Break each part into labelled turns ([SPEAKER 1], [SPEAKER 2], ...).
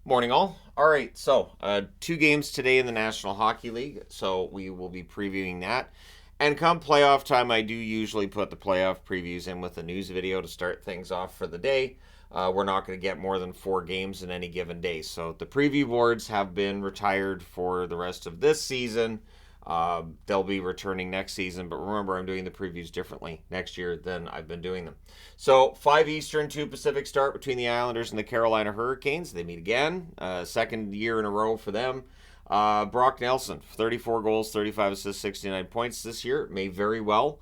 [SPEAKER 1] Morning, all. All right, so two games today in the National Hockey League, so we will be previewing that. And come playoff time, I do usually put the playoff previews in with a news video to start things off for the day. We're not going to get more than four games in any given day, so the preview boards have been retired for the rest of this season. They'll be returning next season, but remember, I'm doing the previews differently next year than I've been doing them. So 5 Eastern, 2 Pacific start between the Islanders and the Carolina Hurricanes. They meet again, second year in a row for them. Brock Nelson, 34 goals, 35 assists, 69 points this year. May very well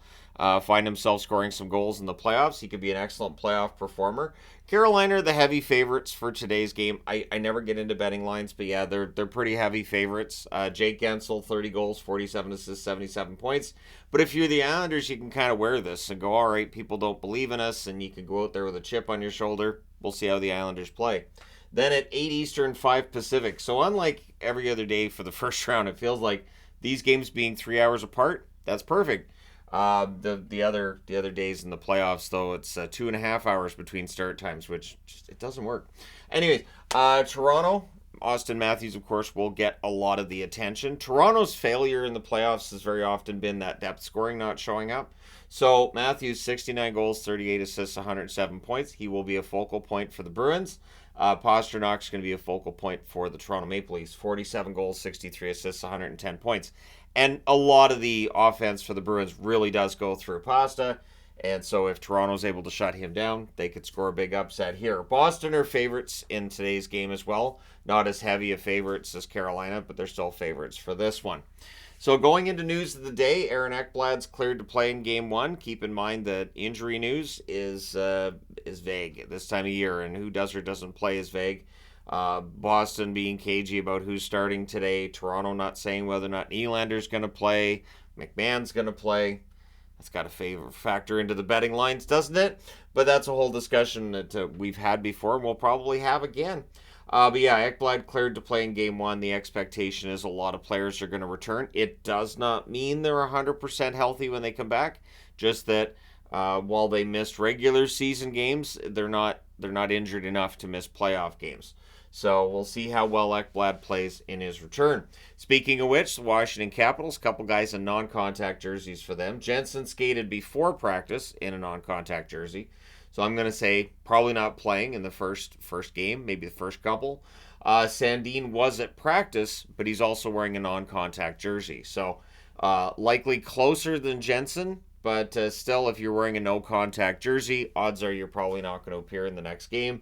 [SPEAKER 1] find himself scoring some goals in the playoffs. He could be an excellent playoff performer. Carolina are the heavy favorites for today's game. I never get into betting lines, but yeah, they're pretty heavy favorites. Jake Gensel, 30 goals, 47 assists, 77 points. But if you're the Islanders, you can kind of wear this and go, all right, people don't believe in us, and you can go out there with a chip on your shoulder. We'll see how the Islanders play. Then at 8 Eastern, 5 Pacific. So unlike every other day for the first round, it feels like these games being 3 hours apart, that's perfect. The other days in the playoffs, though, it's 2.5 hours between start times, which just, it doesn't work. Anyways, Toronto, Austin Matthews, of course, will get a lot of the attention. Toronto's failure in the playoffs has very often been that depth scoring not showing up. So Matthews, 69 goals, 38 assists, 107 points. He will be a focal point for the Bruins. Pasternak's going to be a focal point for the Toronto Maple Leafs. 47 goals, 63 assists, 110 points. And a lot of the offense for the Bruins really does go through Pasta. And so if Toronto's able to shut him down, they could score a big upset here. Boston are favorites in today's game as well. Not as heavy a favorites as Carolina, but they're still favorites for this one. So going into news of the day, Aaron Ekblad's cleared to play in Game 1. Keep in mind that injury news is vague at this time of year, and who does or doesn't play is vague. Boston being cagey about who's starting today. Toronto not saying whether or not Nylander's going to play. McMahon's going to play. That's got to factor into the betting lines, doesn't it? But that's a whole discussion that we've had before and we'll probably have again. But yeah, Ekblad cleared to play in Game 1. The expectation is a lot of players are going to return. It does not mean they're 100% healthy when they come back. Just that while they missed regular season games, they're not injured enough to miss playoff games. So we'll see how well Ekblad plays in his return. Speaking of which, the Washington Capitals, a couple guys in non-contact jerseys for them. Jensen skated before practice in a non-contact jersey. So I'm going to say probably not playing in the first game, maybe the first couple. Sandin was at practice, but he's also wearing a non-contact jersey. So likely closer than Jensen, but still, if you're wearing a no-contact jersey, odds are you're probably not going to appear in the next game.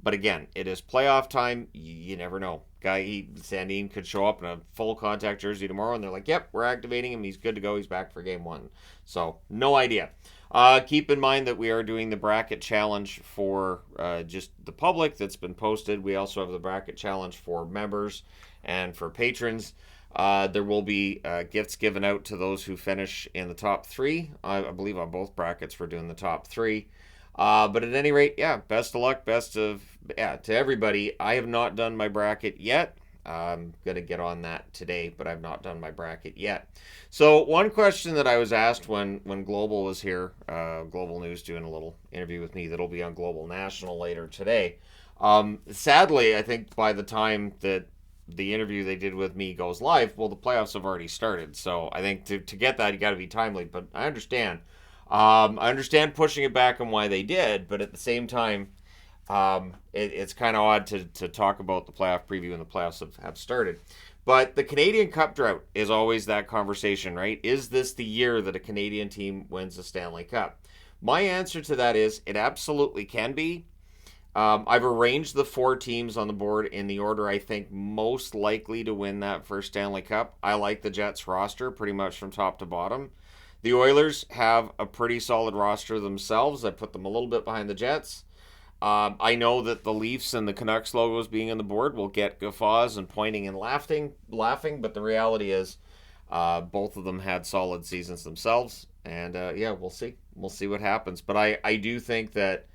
[SPEAKER 1] But again, it is playoff time. You never know. Sandin could show up in a full contact jersey tomorrow, and they're like, yep, we're activating him. He's good to go. He's back for Game 1. So no idea. Keep in mind that we are doing the bracket challenge for just the public that's been posted. We also have the bracket challenge for members and for patrons. There will be gifts given out to those who finish in the top three. I believe on both brackets we're doing the top three. But at any rate, yeah, best of luck, to everybody. I have not done my bracket yet. I'm going to get on that today, but I've not done my bracket yet. So one question that I was asked when Global was here, Global News doing a little interview with me that'll be on Global National later today. Sadly, I think by the time that the interview they did with me goes live, well, the playoffs have already started. So I think to get that, you got to be timely, but I understand. I understand pushing it back and why they did, but at the same time, it's kind of odd to talk about the playoff preview and the playoffs have started. But the Canadian Cup drought is always that conversation, right? Is this the year that a Canadian team wins the Stanley Cup? My answer to that is it absolutely can be. I've arranged the four teams on the board in the order I think most likely to win that first Stanley Cup. I like the Jets roster pretty much from top to bottom. The Oilers have a pretty solid roster themselves. I put them a little bit behind the Jets. I know that the Leafs and the Canucks logos being on the board will get guffaws and pointing and laughing, but the reality is both of them had solid seasons themselves. And yeah, we'll see. We'll see what happens. But I do think that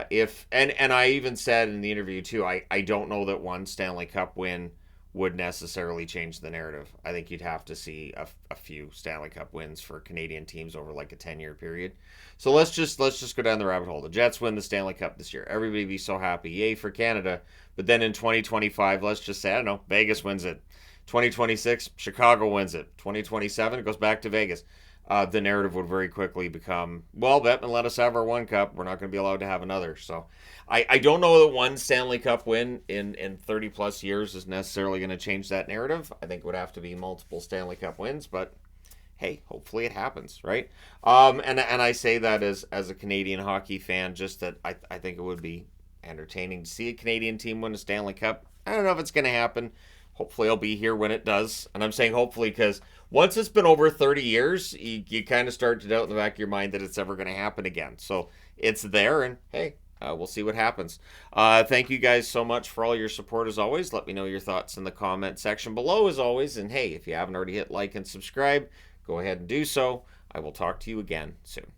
[SPEAKER 1] if, and I even said in the interview too, I don't know that one Stanley Cup win would necessarily change the narrative. I think you'd have to see a few Stanley Cup wins for Canadian teams over like a 10-year period. So let's just go down the rabbit hole. The Jets win the Stanley Cup this year. Everybody be so happy. Yay for Canada. But then in 2025, let's just say, I don't know, Vegas wins it. 2026, Chicago wins it. 2027, it goes back to Vegas. The narrative would very quickly become, well, Bettman let us have our one cup. We're not going to be allowed to have another. So I don't know that one Stanley Cup win in 30 plus years is necessarily going to change that narrative. I think it would have to be multiple Stanley Cup wins, but hey, hopefully it happens, right? And I say that as a Canadian hockey fan, just that I think it would be entertaining to see a Canadian team win a Stanley Cup. I don't know if it's going to happen. Hopefully I'll be here when it does. And I'm saying hopefully because once it's been over 30 years, you kind of start to doubt in the back of your mind that it's ever going to happen again. So it's there, and hey, we'll see what happens. Thank you guys so much for all your support as always. Let me know your thoughts in the comment section below as always. And hey, if you haven't already hit like and subscribe, go ahead and do so. I will talk to you again soon.